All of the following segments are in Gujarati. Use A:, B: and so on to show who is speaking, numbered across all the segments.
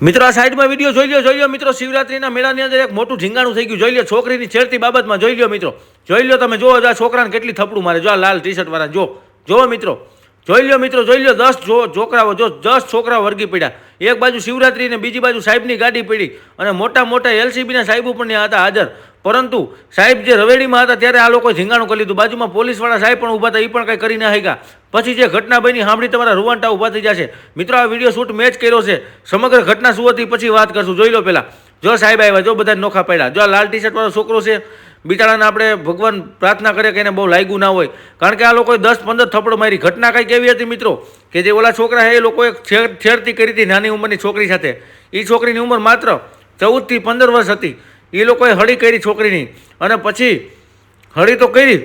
A: મિત્રો આ સાઈડમાં વિડીયો જોઈ લો મિત્રો, શિવરાત્રીના મેળાની અંદર એક મોટું ઝીંગાણું થઈ ગયું. જોઈ લો છોકરીની છેડતી બાબતમાં. જોઈ લો મિત્રો, જોઈ લો તમે. જો આ છોકરાને કેટલી થપડું મારે. જો આ લાલ ટી શર્ટ વાળા જો મિત્રો, જોઈ લો મિત્રો, જોઈ લો 10 છોકરાઓ, જો 10 છોકરાઓ વર્ગી પડ્યા. એક બાજુ શિવરાત્રી ને બીજી બાજુ સાહેબની ગાડી પડી અને મોટા મોટા એલસીબીના સાહેબો પણ ત્યાં હતા હાજર. પરંતુ સાહેબ જે રવેડીમાં હતા ત્યારે આ લોકોએ ઝીંગાણું કરી લીધું. બાજુમાં પોલીસવાળા સાહેબ પણ ઊભા હતા, એ પણ કંઈ કરી ના શક્યા. પછી જે ઘટના બની સાંભળી તમારા રૂવાંટા ઊભા થઈ જશે. મિત્રો આ વિડીયો શૂટ મેચ કર્યો છે. સમગ્ર ઘટના શું હતી પછી વાત કરશું. જોઈ લો પહેલાં. જો સાહેબ આવ્યા, જો બધા નોખા પડ્યા. જો આ લાલ ટી શર્ટ વાળો છોકરો છે, બિચારાને આપણે ભગવાન પ્રાર્થના કરે કે એને બહુ લાગ્યું ના હોય, કારણ કે આ લોકોએ 10-15 થપ્પડો મારી. ઘટના કંઈક એવી હતી મિત્રો કે જે ઓલા છોકરા છે એ લોકોએ છેડતી કરી હતી નાની ઉંમરની છોકરી સાથે. એ છોકરીની ઉંમર માત્ર 14 થી 15 વર્ષ હતી. એ લોકોએ હળી કરી છોકરીની અને પછી હળી તો કરી,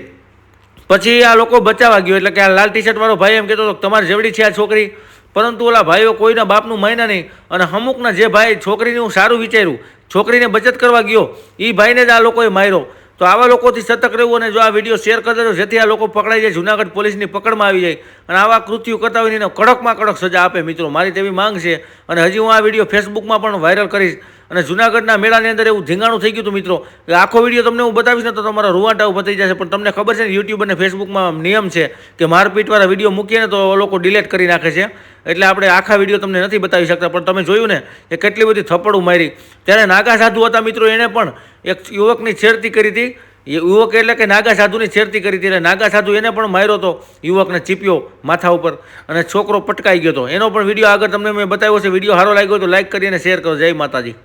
A: પછી આ લોકો બચાવવા ગયો. એટલે કે આ લાલ ટી શર્ટ વાળો ભાઈ એમ કહેતો હતો તમારી જેવડી છે આ છોકરી, પરંતુ ઓલા ભાઈઓ કોઈના બાપનું માન્યા નહીં. અને અમુકના જે ભાઈ છોકરીનું સારું વિચાર્યું, છોકરીને બચત કરવા ગયો, એ ભાઈને જ આ લોકોએ માર્યો. તો આવા લોકોથી સતર્ક રહેવું અને જો આ વિડીયો શેર કરી દેજો જેથી આ લોકો પકડાઈ જાય, જૂનાગઢ પોલીસની પકડમાં આવી જાય અને આવા કૃત્યુ કરતા હોય એને કડકમાં કડક સજા આપે. મિત્રો મારી તેવી માંગ છે અને હજી હું આ વિડીયો ફેસબુકમાં પણ વાયરલ કરીશ. અને જૂનાગઢના મેળાની અંદર એવું ઝીંગાણું થઈ ગયું હતું મિત્રો, આખો વિડીયો તમને હું બતાવીશ ને તો તમારા રૂવાંટા ઊભા થઈ જશે. પણ તમને ખબર છે ને યુટ્યુબ અને ફેસબુકમાં નિયમ છે કે મારપીટવાળા વિડીયો મૂકીએ ને તો લોકો ડિલીટ કરી નાખે છે. એટલે આપણે આખા વિડીયો તમને નથી બતાવી શકતા. પણ તમે જોયું ને કે કેટલી બધી થપ્પડું મારી. ત્યારે નાગા સાધુ હતા મિત્રો, એણે પણ એક યુવકની છેડતી કરી હતી. યુવક એટલે કે નાગા સાધુની છેડતી કરી હતી. એટલે નાગા સાધુ એને પણ માર્યો હતો, યુવકને ચીપ્યો માથા ઉપર અને છોકરો પટકાઈ ગયો હતો. એનો પણ વિડીયો આગળ તમને મેં બતાવ્યો છે. વિડીયો સારો લાગ્યો તો લાઈક કરી અને શેર કરો. જય માતાજી.